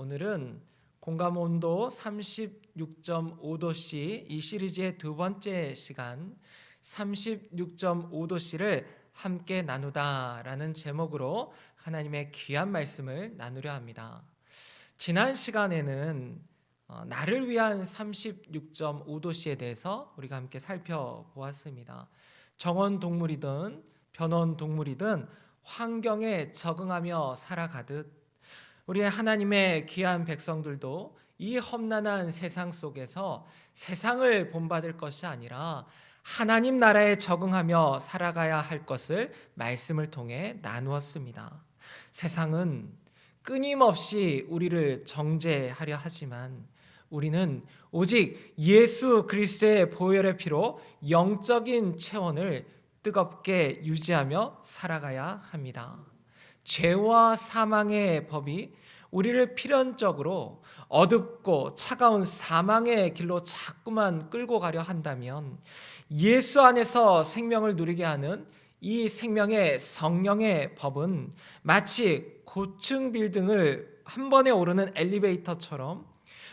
오늘은 공감온도 36.5도씨 이 시리즈의 두 번째 시간 36.5도씨를 함께 나누다라는 제목으로 하나님의 귀한 말씀을 나누려 합니다. 지난 시간에는 나를 위한 36.5도씨에 대해서 우리가 함께 살펴보았습니다. 정원동물이든 변온동물이든 환경에 적응하며 살아가듯 우리의 하나님의 귀한 백성들도 이 험난한 세상 속에서 세상을 본받을 것이 아니라 하나님 나라에 적응하며 살아가야 할 것을 말씀을 통해 나누었습니다. 세상은 끊임없이 우리를 정죄하려 하지만 우리는 오직 예수 그리스도의 보혈의 피로 영적인 체온을 뜨겁게 유지하며 살아가야 합니다. 죄와 사망의 법이 우리를 필연적으로 어둡고 차가운 사망의 길로 자꾸만 끌고 가려 한다면 예수 안에서 생명을 누리게 하는 이 생명의 성령의 법은 마치 고층 빌딩을 한 번에 오르는 엘리베이터처럼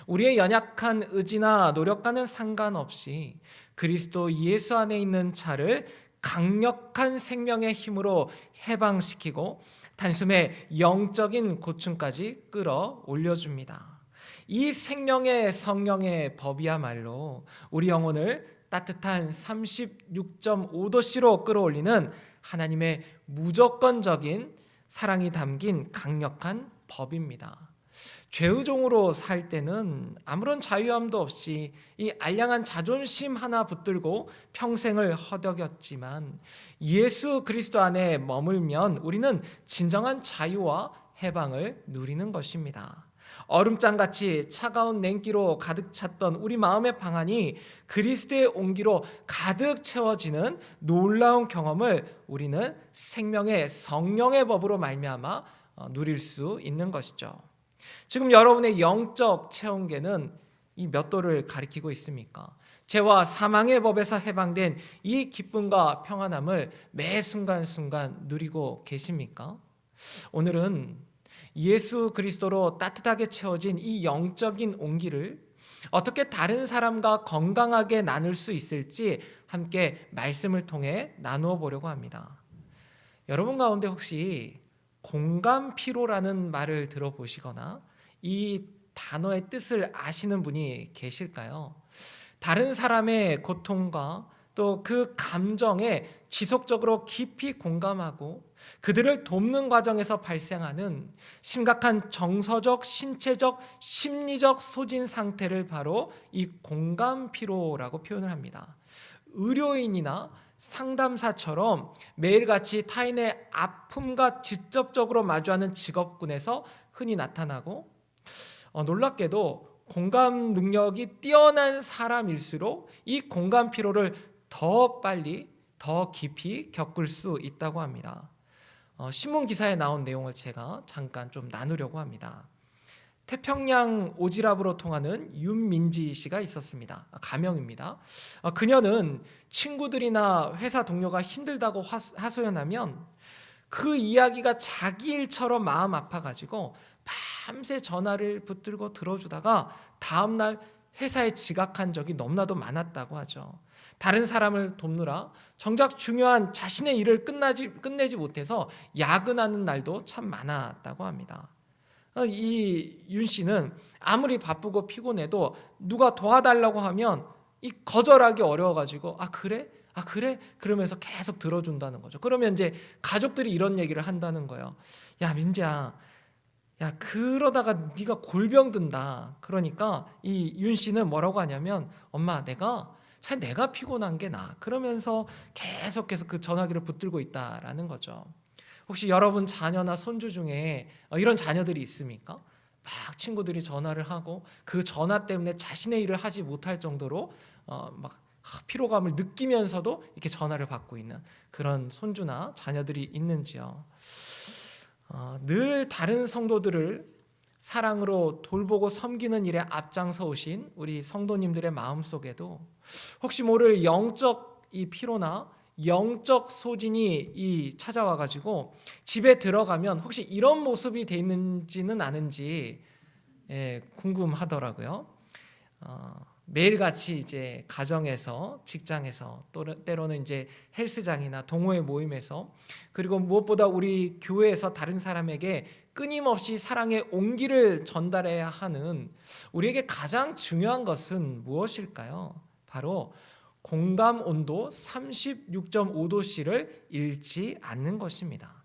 우리의 연약한 의지나 노력과는 상관없이 그리스도 예수 안에 있는 자를 강력한 생명의 힘으로 해방시키고 단숨에 영적인 고충까지 끌어올려줍니다. 이 생명의 성령의 법이야말로 우리 영혼을 따뜻한 36.5도씨로 끌어올리는 하나님의 무조건적인 사랑이 담긴 강력한 법입니다. 죄의종으로 살 때는 아무런 자유함도 없이 이 알량한 자존심 하나 붙들고 평생을 허덕였지만 예수 그리스도 안에 머물면 우리는 진정한 자유와 해방을 누리는 것입니다. 얼음장같이 차가운 냉기로 가득 찼던 우리 마음의 방안이 그리스도의 온기로 가득 채워지는 놀라운 경험을 우리는 생명의 성령의 법으로 말미암아 누릴 수 있는 것이죠. 지금 여러분의 영적 체온계는 이 몇 도를 가리키고 있습니까? 죄와 사망의 법에서 해방된 이 기쁨과 평안함을 매 순간순간 누리고 계십니까? 오늘은 예수 그리스도로 따뜻하게 채워진 이 영적인 온기를 어떻게 다른 사람과 건강하게 나눌 수 있을지 함께 말씀을 통해 나누어 보려고 합니다. 여러분 가운데 혹시 공감 피로라는 말을 들어보시거나 이 단어의 뜻을 아시는 분이 계실까요? 다른 사람의 고통과 또 그 감정에 지속적으로 깊이 공감하고 그들을 돕는 과정에서 발생하는 심각한 정서적, 신체적, 심리적 소진 상태를 바로 이 공감 피로라고 표현을 합니다. 의료인이나 상담사처럼 매일같이 타인의 아픔과 직접적으로 마주하는 직업군에서 흔히 나타나고 놀랍게도 공감 능력이 뛰어난 사람일수록 이 공감 피로를 더 빨리 더 깊이 겪을 수 있다고 합니다. 신문 기사에 나온 내용을 제가 잠깐 좀 나누려고 합니다. 태평양 오지랖으로 통하는 윤민지 씨가 있었습니다. 가명입니다. 그녀는 친구들이나 회사 동료가 힘들다고 하소연하면 그 이야기가 자기 일처럼 마음 아파가지고 밤새 전화를 붙들고 들어주다가 다음날 회사에 지각한 적이 너무나도 많았다고 하죠. 다른 사람을 돕느라 정작 중요한 자신의 일을 끝내지 못해서 야근하는 날도 참 많았다고 합니다. 이 윤 씨는 아무리 바쁘고 피곤해도 누가 도와달라고 하면 이 거절하기 어려워가지고 그래? 그러면서 계속 들어준다는 거죠. 그러면 이제 가족들이 이런 얘기를 한다는 거예요. 야 민지야, 야 그러다가 네가 골병 든다. 그러니까 이 윤 씨는 뭐라고 하냐면 엄마 내가 피곤한 게 나아. 그러면서 계속해서 그 전화기를 붙들고 있다라는 거죠. 혹시 여러분 자녀나 손주 중에 이런 자녀들이 있습니까? 막 친구들이 전화를 하고 그 전화 때문에 자신의 일을 하지 못할 정도로 막 피로감을 느끼면서도 이렇게 전화를 받고 있는 그런 손주나 자녀들이 있는지요. 늘 다른 성도들을 사랑으로 돌보고 섬기는 일에 앞장서 오신 우리 성도님들의 마음속에도 혹시 모를 영적 이 피로나 영적 소진이 찾아와가지고 집에 들어가면 혹시 이런 모습이 돼 있는지는 아는지 궁금하더라고요. 매일같이 이제 가정에서, 직장에서, 때로는 이제 헬스장이나 동호회 모임에서, 그리고 무엇보다 우리 교회에서 다른 사람에게 끊임없이 사랑의 온기를 전달해야 하는 우리에게 가장 중요한 것은 무엇일까요? 바로 공감 온도 36.5도씨를 잃지 않는 것입니다.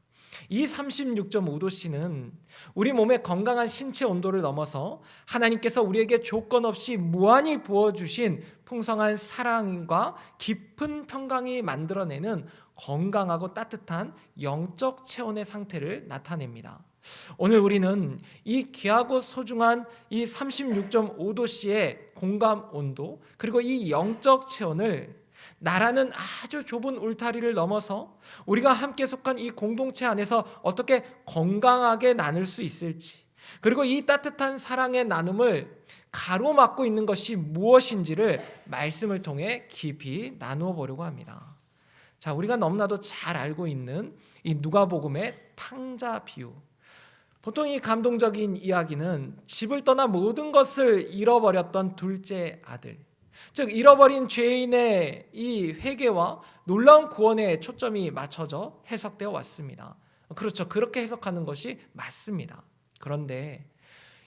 이 36.5도씨는 우리 몸의 건강한 신체 온도를 넘어서 하나님께서 우리에게 조건 없이 무한히 부어주신 풍성한 사랑과 깊은 평강이 만들어내는 건강하고 따뜻한 영적 체온의 상태를 나타냅니다. 오늘 우리는 이 귀하고 소중한 이 36.5도씨의 공감 온도, 그리고 이 영적 체온을 나라는 아주 좁은 울타리를 넘어서 우리가 함께 속한 이 공동체 안에서 어떻게 건강하게 나눌 수 있을지, 그리고 이 따뜻한 사랑의 나눔을 가로막고 있는 것이 무엇인지를 말씀을 통해 깊이 나누어 보려고 합니다. 자, 우리가 너무나도 잘 알고 있는 이 누가복음의 탕자 비유. 보통 이 감동적인 이야기는 집을 떠나 모든 것을 잃어버렸던 둘째 아들, 즉 잃어버린 죄인의 이 회개와 놀라운 구원에 초점이 맞춰져 해석되어 왔습니다. 그렇죠. 그렇게 해석하는 것이 맞습니다. 그런데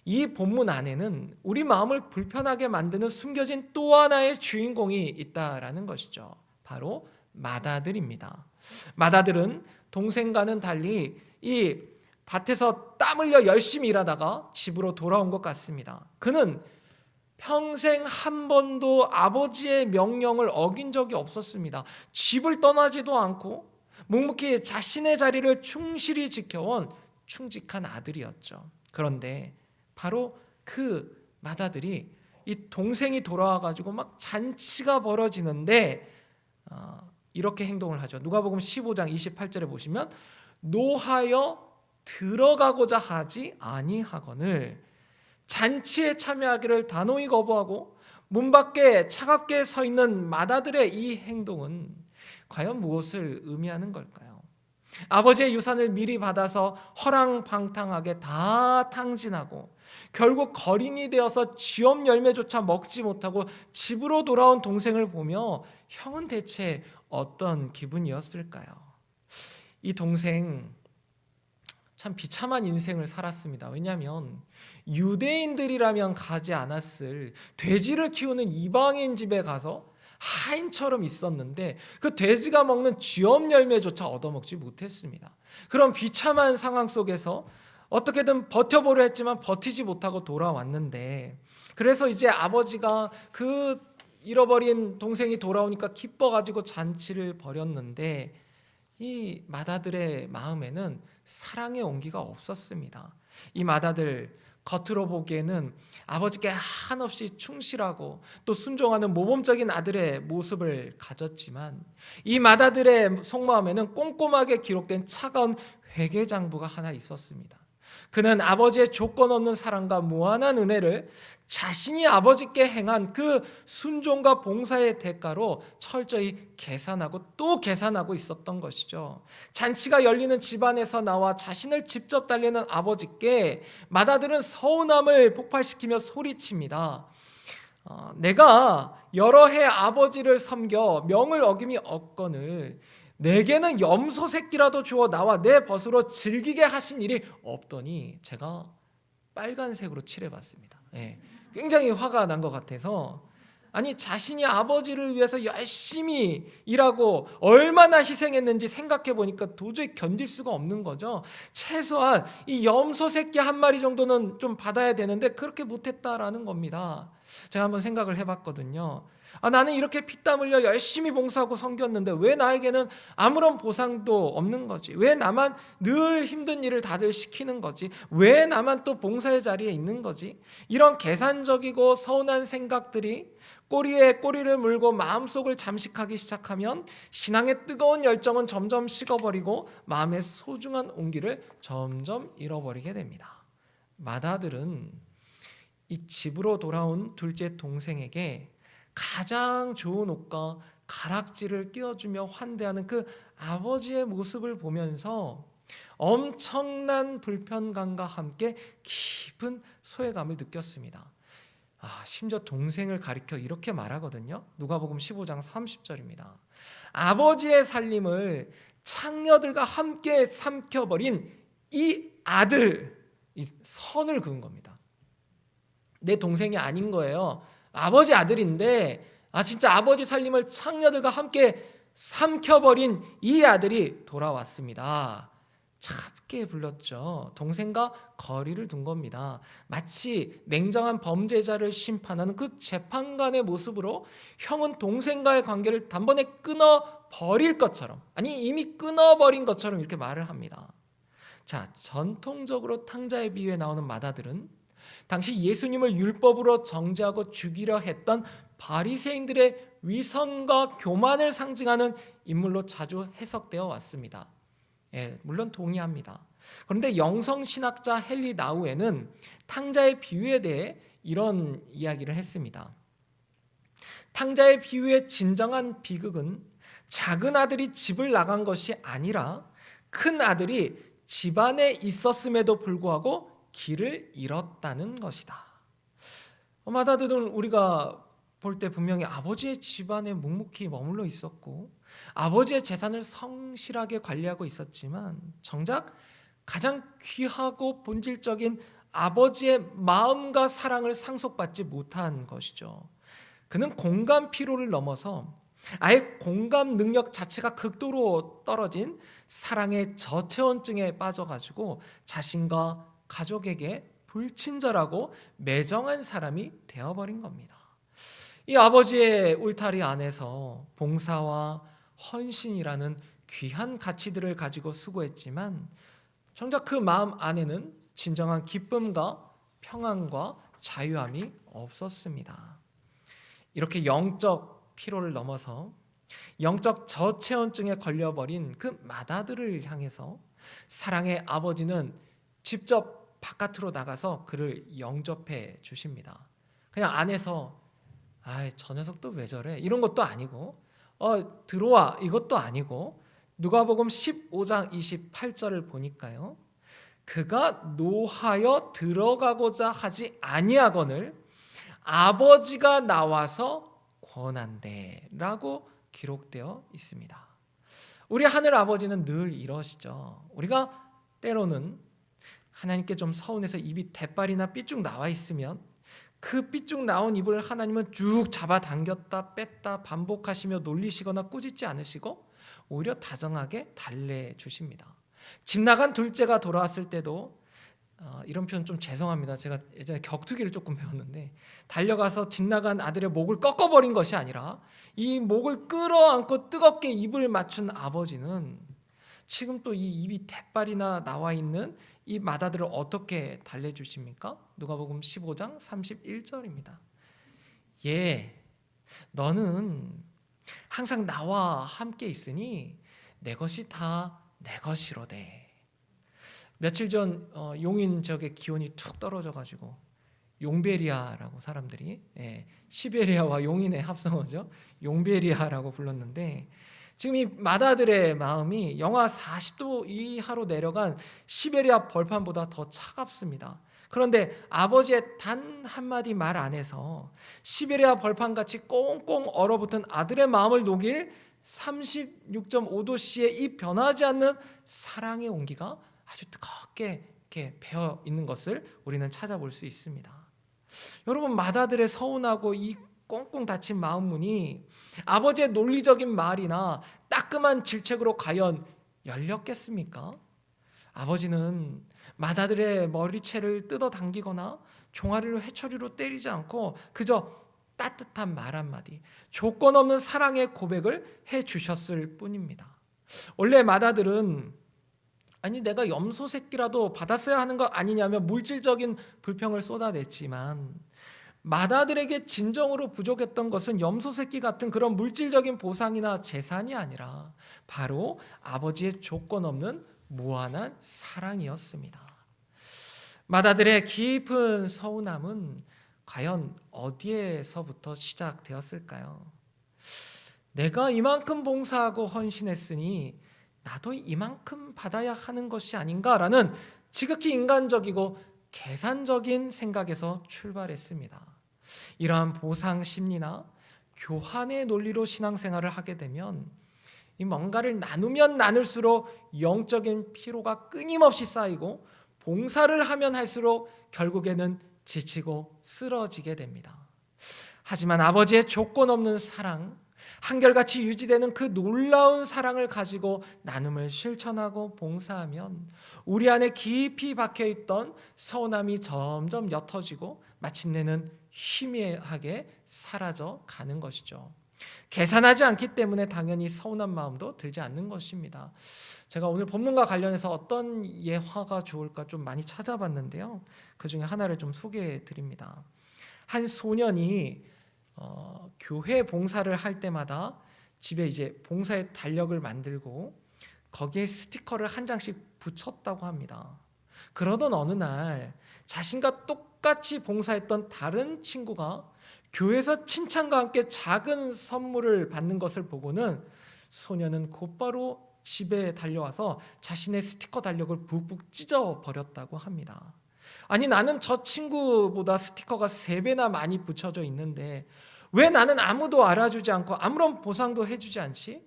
이 본문 안에는 우리 마음을 불편하게 만드는 숨겨진 또 하나의 주인공이 있다라는 것이죠. 바로 맏아들입니다. 맏아들은 동생과는 달리 이 밭에서 땀 흘려 열심히 일하다가 집으로 돌아온 것 같습니다. 그는 평생 한 번도 아버지의 명령을 어긴 적이 없었습니다. 집을 떠나지도 않고 묵묵히 자신의 자리를 충실히 지켜온 충직한 아들이었죠. 그런데 바로 그 맏아들이 이 동생이 돌아와가지고 막 잔치가 벌어지는데 이렇게 행동을 하죠. 누가복음 15장 28절에 보시면 노하여 들어가고자 하지 아니하거늘 잔치에 참여하기를 단호히 거부하고 문 밖에 차갑게 서 있는 맏아들의 이 행동은 과연 무엇을 의미하는 걸까요? 아버지의 유산을 미리 받아서 허랑방탕하게 다 탕진하고 결국 거린이 되어서 쥐엄 열매조차 먹지 못하고 집으로 돌아온 동생을 보며 형은 대체 어떤 기분이었을까요? 이 동생 참 비참한 인생을 살았습니다. 왜냐하면 유대인들이라면 가지 않았을 돼지를 키우는 이방인 집에 가서 하인처럼 있었는데 그 돼지가 먹는 쥐엄 열매조차 얻어먹지 못했습니다. 그런 비참한 상황 속에서 어떻게든 버텨보려 했지만 버티지 못하고 돌아왔는데, 그래서 이제 아버지가 그 잃어버린 동생이 돌아오니까 기뻐가지고 잔치를 벌였는데 이 맏아들의 마음에는 사랑의 온기가 없었습니다. 이 맏아들 겉으로 보기에는 아버지께 한없이 충실하고 또 순종하는 모범적인 아들의 모습을 가졌지만 이 맏아들의 속마음에는 꼼꼼하게 기록된 차가운 회개장부가 하나 있었습니다. 그는 아버지의 조건 없는 사랑과 무한한 은혜를 자신이 아버지께 행한 그 순종과 봉사의 대가로 철저히 계산하고 또 계산하고 있었던 것이죠. 잔치가 열리는 집안에서 나와 자신을 직접 달래는 아버지께 맏아들은 서운함을 폭발시키며 소리칩니다. 내가 여러 해 아버지를 섬겨 명을 어김이 없거늘 내게는 염소 새끼라도 주어 나와 내 벗으로 즐기게 하신 일이 없더니 제가 빨간색으로 칠해봤습니다. 굉장히 화가 난 것 같아서, 아니 자신이 아버지를 위해서 열심히 일하고 얼마나 희생했는지 생각해 보니까 도저히 견딜 수가 없는 거죠. 최소한 이 염소 새끼 한 마리 정도는 좀 받아야 되는데 그렇게 못했다라는 겁니다. 제가 한번 생각을 해봤거든요. 나는 이렇게 피땀 흘려 열심히 봉사하고 섬겼는데 왜 나에게는 아무런 보상도 없는 거지? 왜 나만 늘 힘든 일을 다들 시키는 거지? 왜 나만 또 봉사의 자리에 있는 거지? 이런 계산적이고 서운한 생각들이 꼬리에 꼬리를 물고 마음속을 잠식하기 시작하면 신앙의 뜨거운 열정은 점점 식어버리고 마음의 소중한 온기를 점점 잃어버리게 됩니다. 맏아들은 이 집으로 돌아온 둘째 동생에게 가장 좋은 옷과 가락지를 끼워주며 환대하는 그 아버지의 모습을 보면서 엄청난 불편감과 함께 깊은 소외감을 느꼈습니다. 심지어 동생을 가리켜 이렇게 말하거든요. 누가복음 15장 30절입니다. 아버지의 살림을 창녀들과 함께 삼켜버린 이 아들, 이 선을 그은 겁니다. 내 동생이 아닌 거예요. 아버지 아들인데 진짜 아버지 살림을 창녀들과 함께 삼켜버린 이 아들이 돌아왔습니다. 차갑게 불렀죠. 동생과 거리를 둔 겁니다. 마치 냉정한 범죄자를 심판하는 그 재판관의 모습으로 형은 동생과의 관계를 단번에 끊어버릴 것처럼, 이미 끊어버린 것처럼 이렇게 말을 합니다. 자, 전통적으로 탕자의 비유에 나오는 마다들은 당시 예수님을 율법으로 정죄하고 죽이려 했던 바리새인들의 위선과 교만을 상징하는 인물로 자주 해석되어 왔습니다. 물론 동의합니다. 그런데 영성신학자 헨리 나우에는 탕자의 비유에 대해 이런 이야기를 했습니다. 탕자의 비유의 진정한 비극은 작은 아들이 집을 나간 것이 아니라 큰 아들이 집안에 있었음에도 불구하고 길을 잃었다는 것이다. 마다들은 우리가 볼 때 분명히 아버지의 집안에 묵묵히 머물러 있었고 아버지의 재산을 성실하게 관리하고 있었지만 정작 가장 귀하고 본질적인 아버지의 마음과 사랑을 상속받지 못한 것이죠. 그는 공감 피로를 넘어서 아예 공감 능력 자체가 극도로 떨어진 사랑의 저체온증에 빠져가지고 자신과 가족에게 불친절하고 매정한 사람이 되어버린 겁니다. 이 아버지의 울타리 안에서 봉사와 헌신이라는 귀한 가치들을 가지고 수고했지만 정작 그 마음 안에는 진정한 기쁨과 평안과 자유함이 없었습니다. 이렇게 영적 피로를 넘어서 영적 저체온증에 걸려버린 그 마다들을 향해서 사랑의 아버지는 직접 바깥으로 나가서 그를 영접해 주십니다. 그냥 안에서 저 녀석도 왜 저래? 이런 것도 아니고 들어와 이것도 아니고 누가복음 15장 28절을 보니까요. 그가 노하여 들어가고자 하지 아니하거늘 아버지가 나와서 권한대 라고 기록되어 있습니다. 우리 하늘 아버지는 늘 이러시죠. 우리가 때로는 하나님께 좀 서운해서 입이 대빨이나 삐쭉 나와 있으면 그 삐쭉 나온 입을 하나님은 쭉 잡아당겼다 뺐다 반복하시며 놀리시거나 꾸짖지 않으시고 오히려 다정하게 달래주십니다. 집 나간 둘째가 돌아왔을 때도 이런 표현 좀 죄송합니다. 제가 예전에 격투기를 조금 배웠는데 달려가서 집 나간 아들의 목을 꺾어버린 것이 아니라 이 목을 끌어안고 뜨겁게 입을 맞춘 아버지는 지금 또 이 입이 대빨이나 나와 있는 이 마다들을 어떻게 달래주십니까? 누가복음 15장 31절입니다. 너는 항상 나와 함께 있으니 내 것이 다 내 것이로되. 며칠 전 용인 지역의 기온이 툭 떨어져가지고 용베리아라고 사람들이 시베리아와 용인의 합성어죠. 용베리아라고 불렀는데 지금 이 마다들의 마음이 영하 40도 이하로 내려간 시베리아 벌판보다 더 차갑습니다. 그런데 아버지의 단 한마디 말 안에서 시베리아 벌판같이 꽁꽁 얼어붙은 아들의 마음을 녹일 36.5도씨의 이 변하지 않는 사랑의 온기가 아주 뜨겁게 이렇게 배어 있는 것을 우리는 찾아볼 수 있습니다. 여러분, 마다들의 서운하고 이 꽁꽁 닫힌 마음문이 아버지의 논리적인 말이나 따끔한 질책으로 과연 열렸겠습니까? 아버지는 마다들의 머리채를 뜯어 당기거나 종아리를 회초리로 때리지 않고 그저 따뜻한 말 한마디, 조건 없는 사랑의 고백을 해주셨을 뿐입니다. 원래 마다들은 내가 염소 새끼라도 받았어야 하는 것 아니냐며 물질적인 불평을 쏟아냈지만 마다들에게 진정으로 부족했던 것은 염소 새끼 같은 그런 물질적인 보상이나 재산이 아니라 바로 아버지의 조건 없는 무한한 사랑이었습니다. 마다들의 깊은 서운함은 과연 어디에서부터 시작되었을까요? 내가 이만큼 봉사하고 헌신했으니 나도 이만큼 받아야 하는 것이 아닌가라는 지극히 인간적이고 계산적인 생각에서 출발했습니다. 이러한 보상 심리나 교환의 논리로 신앙생활을 하게 되면 이 뭔가를 나누면 나눌수록 영적인 피로가 끊임없이 쌓이고 봉사를 하면 할수록 결국에는 지치고 쓰러지게 됩니다. 하지만 아버지의 조건 없는 사랑, 한결같이 유지되는 그 놀라운 사랑을 가지고 나눔을 실천하고 봉사하면 우리 안에 깊이 박혀있던 서운함이 점점 옅어지고 마침내는 희미하게 사라져 가는 것이죠. 계산하지 않기 때문에 당연히 서운한 마음도 들지 않는 것입니다. 제가 오늘 본문과 관련해서 어떤 예화가 좋을까 좀 많이 찾아봤는데요. 그 중에 하나를 좀 소개해 드립니다. 한 소년이 교회 봉사를 할 때마다 집에 이제 봉사의 달력을 만들고 거기에 스티커를 한 장씩 붙였다고 합니다. 그러던 어느 날 자신과 똑같이 봉사했던 다른 친구가 교회에서 칭찬과 함께 작은 선물을 받는 것을 보고는 소년은 곧바로 집에 달려와서 자신의 스티커 달력을 북북 찢어 버렸다고 합니다. 아니, 나는 저 친구보다 스티커가 3배나 많이 붙여져 있는데 왜 나는 아무도 알아주지 않고 아무런 보상도 해주지 않지?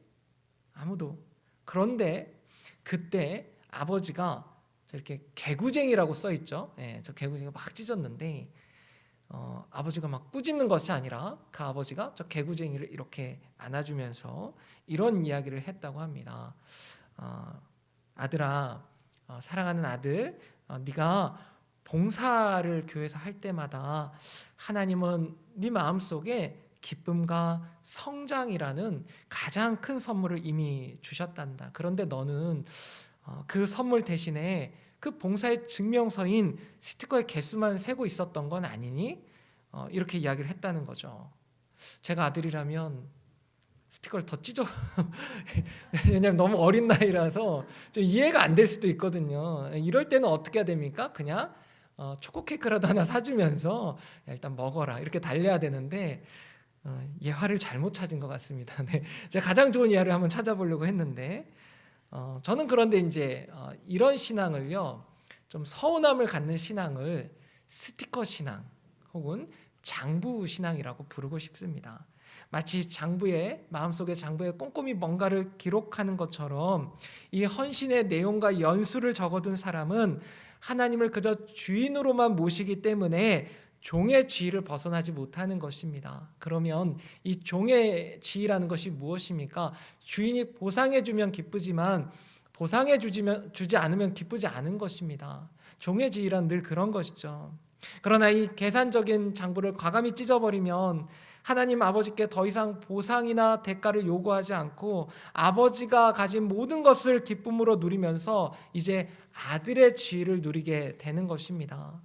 아무도. 그런데 그때 아버지가 이렇게 개구쟁이라고 써 있죠. 저 개구쟁이가 막 찢었는데 아버지가 막 꾸짖는 것이 아니라 그 아버지가 저 개구쟁이를 이렇게 안아주면서 이런 이야기를 했다고 합니다. 아들아, 사랑하는 아들, 네가 봉사를 교회에서 할 때마다 하나님은 네 마음속에 기쁨과 성장이라는 가장 큰 선물을 이미 주셨단다. 그런데 너는 그 선물 대신에 그 봉사의 증명서인 스티커의 개수만 세고 있었던 건 아니니? 이렇게 이야기를 했다는 거죠. 제가 아들이라면 스티커를 더 찢어 왜냐면 너무 어린 나이라서 좀 이해가 안 될 수도 있거든요. 이럴 때는 어떻게 해야 됩니까? 그냥 초코 케이크라도 하나 사주면서 일단 먹어라 이렇게 달래야 되는데 예화를 잘못 찾은 것 같습니다. 네, 제가 가장 좋은 예화를 한번 찾아보려고 했는데 저는 그런데 이제 이런 신앙을요, 좀 서운함을 갖는 신앙을 스티커 신앙 혹은 장부 신앙이라고 부르고 싶습니다. 마치 장부에 마음속에 장부에 꼼꼼히 뭔가를 기록하는 것처럼 이 헌신의 내용과 연수를 적어둔 사람은 하나님을 그저 주인으로만 모시기 때문에 종의 지위를 벗어나지 못하는 것입니다. 그러면 이 종의 지위라는 것이 무엇입니까? 주인이 보상해주면 기쁘지만 보상해주지 않으면 기쁘지 않은 것입니다. 종의 지위란 늘 그런 것이죠. 그러나 이 계산적인 장부를 과감히 찢어버리면 하나님 아버지께 더 이상 보상이나 대가를 요구하지 않고 아버지가 가진 모든 것을 기쁨으로 누리면서 이제 아들의 지위를 누리게 되는 것입니다.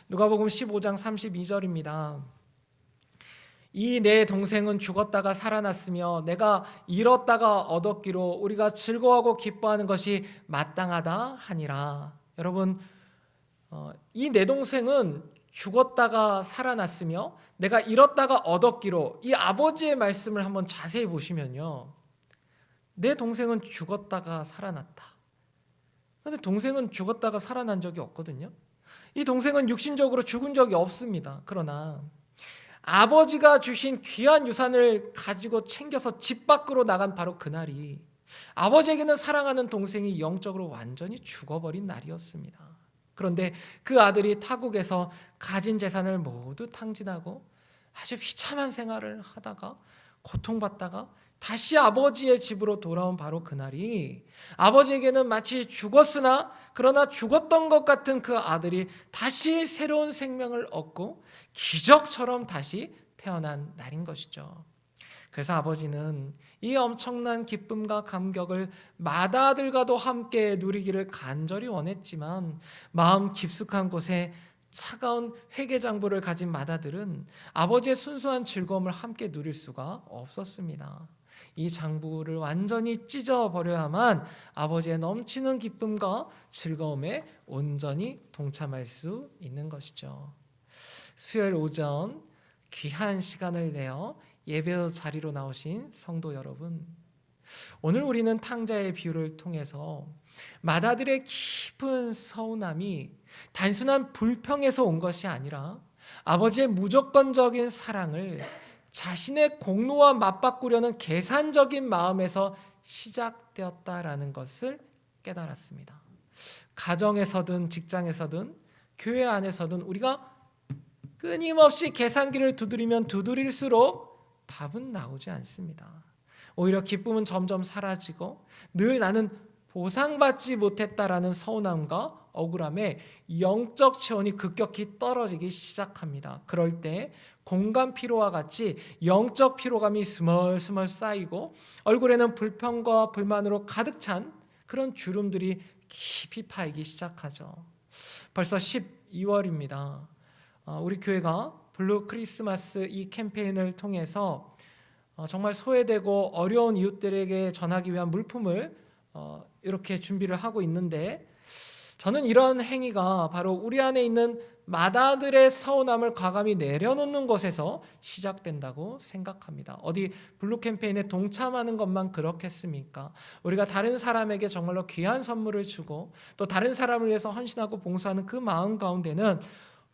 누가복음 15장 32절입니다. 이 내 동생은 죽었다가 살아났으며 내가 잃었다가 얻었기로 우리가 즐거워하고 기뻐하는 것이 마땅하다 하니라. 여러분, 이 내 동생은 죽었다가 살아났으며 내가 잃었다가 얻었기로, 이 아버지의 말씀을 한번 자세히 보시면요, 내 동생은 죽었다가 살아났다. 그런데 동생은 죽었다가 살아난 적이 없거든요. 이 동생은 육신적으로 죽은 적이 없습니다. 그러나 아버지가 주신 귀한 유산을 가지고 챙겨서 집 밖으로 나간 바로 그날이 아버지에게는 사랑하는 동생이 영적으로 완전히 죽어버린 날이었습니다. 그런데 그 아들이 타국에서 가진 재산을 모두 탕진하고 아주 비참한 생활을 하다가 고통받다가 다시 아버지의 집으로 돌아온 바로 그날이 아버지에게는 마치 죽었으나 그러나 죽었던 것 같은 그 아들이 다시 새로운 생명을 얻고 기적처럼 다시 태어난 날인 것이죠. 그래서 아버지는 이 엄청난 기쁨과 감격을 맏아들과도 함께 누리기를 간절히 원했지만 마음 깊숙한 곳에 차가운 회개장부를 가진 맏아들은 아버지의 순수한 즐거움을 함께 누릴 수가 없었습니다. 이 장부를 완전히 찢어버려야만 아버지의 넘치는 기쁨과 즐거움에 온전히 동참할 수 있는 것이죠. 수요일 오전 귀한 시간을 내어 예배 자리로 나오신 성도 여러분, 오늘 우리는 탕자의 비유를 통해서 맏아들의 깊은 서운함이 단순한 불평에서 온 것이 아니라 아버지의 무조건적인 사랑을 자신의 공로와 맞바꾸려는 계산적인 마음에서 시작되었다라는 것을 깨달았습니다. 가정에서든 직장에서든 교회 안에서든 우리가 끊임없이 계산기를 두드리면 두드릴수록 답은 나오지 않습니다. 오히려 기쁨은 점점 사라지고 늘 나는 보상받지 못했다라는 서운함과 억울함에 영적 체온이 급격히 떨어지기 시작합니다. 그럴 때 공감 피로와 같이 영적 피로감이 스멀스멀 쌓이고 얼굴에는 불평과 불만으로 가득 찬 그런 주름들이 깊이 파이기 시작하죠. 벌써 12월입니다. 우리 교회가 블루 크리스마스 이 캠페인을 통해서 정말 소외되고 어려운 이웃들에게 전하기 위한 물품을 이렇게 준비를 하고 있는데, 저는 이런 행위가 바로 우리 안에 있는 맏아들의 서운함을 과감히 내려놓는 것에서 시작된다고 생각합니다. 어디 블루 캠페인에 동참하는 것만 그렇겠습니까? 우리가 다른 사람에게 정말로 귀한 선물을 주고 또 다른 사람을 위해서 헌신하고 봉사하는 그 마음 가운데는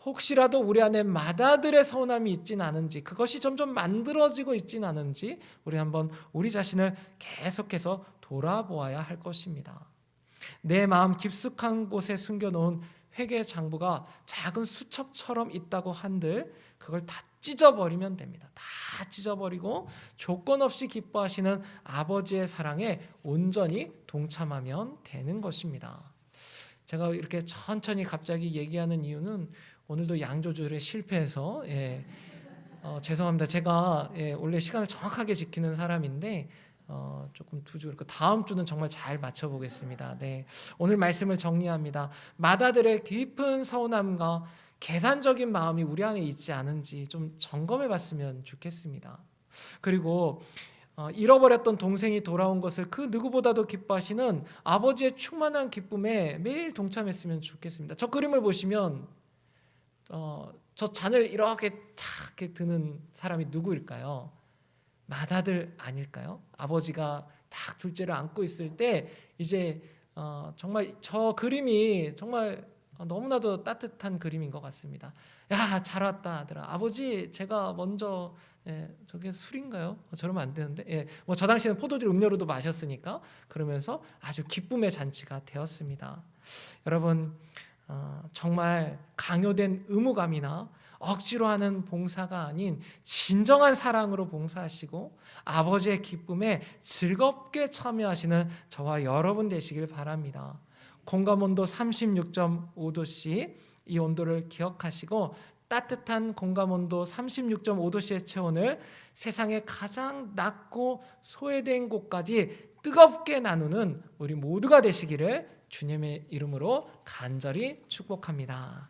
혹시라도 우리 안에 맏아들의 서운함이 있진 않은지, 그것이 점점 만들어지고 있진 않은지 우리 한번 우리 자신을 계속해서 돌아보아야 할 것입니다. 내 마음 깊숙한 곳에 숨겨놓은 회개 장부가 작은 수첩처럼 있다고 한들 그걸 다 찢어버리면 됩니다. 다 찢어버리고 조건 없이 기뻐하시는 아버지의 사랑에 온전히 동참하면 되는 것입니다. 제가 이렇게 천천히 갑자기 얘기하는 이유는 오늘도 양 조절에 실패해서 죄송합니다. 제가 원래 시간을 정확하게 지키는 사람인데 조금 두 주, 다음 주는 정말 잘 맞춰보겠습니다. 네, 오늘 말씀을 정리합니다. 맏아들의 깊은 서운함과 계산적인 마음이 우리 안에 있지 않은지 좀 점검해봤으면 좋겠습니다. 그리고 잃어버렸던 동생이 돌아온 것을 그 누구보다도 기뻐하시는 아버지의 충만한 기쁨에 매일 동참했으면 좋겠습니다. 저 그림을 보시면 저 잔을 이렇게 탁 드는 사람이 누구일까요? 맏아들 아닐까요? 아버지가 딱 둘째를 안고 있을 때 이제 정말 저 그림이 정말 너무나도 따뜻한 그림인 것 같습니다. 야, 잘 왔다 아들아. 아버지 제가 먼저 저게 술인가요? 저러면 안 되는데. 뭐 저 당시에는 포도주 음료로도 마셨으니까 그러면서 아주 기쁨의 잔치가 되었습니다. 여러분 정말 강요된 의무감이나 억지로 하는 봉사가 아닌 진정한 사랑으로 봉사하시고 아버지의 기쁨에 즐겁게 참여하시는 저와 여러분 되시길 바랍니다. 공감온도 36.5도씨 이 온도를 기억하시고 따뜻한 공감온도 36.5도씨의 체온을 세상에 가장 낮고 소외된 곳까지 뜨겁게 나누는 우리 모두가 되시기를 주님의 이름으로 간절히 축복합니다.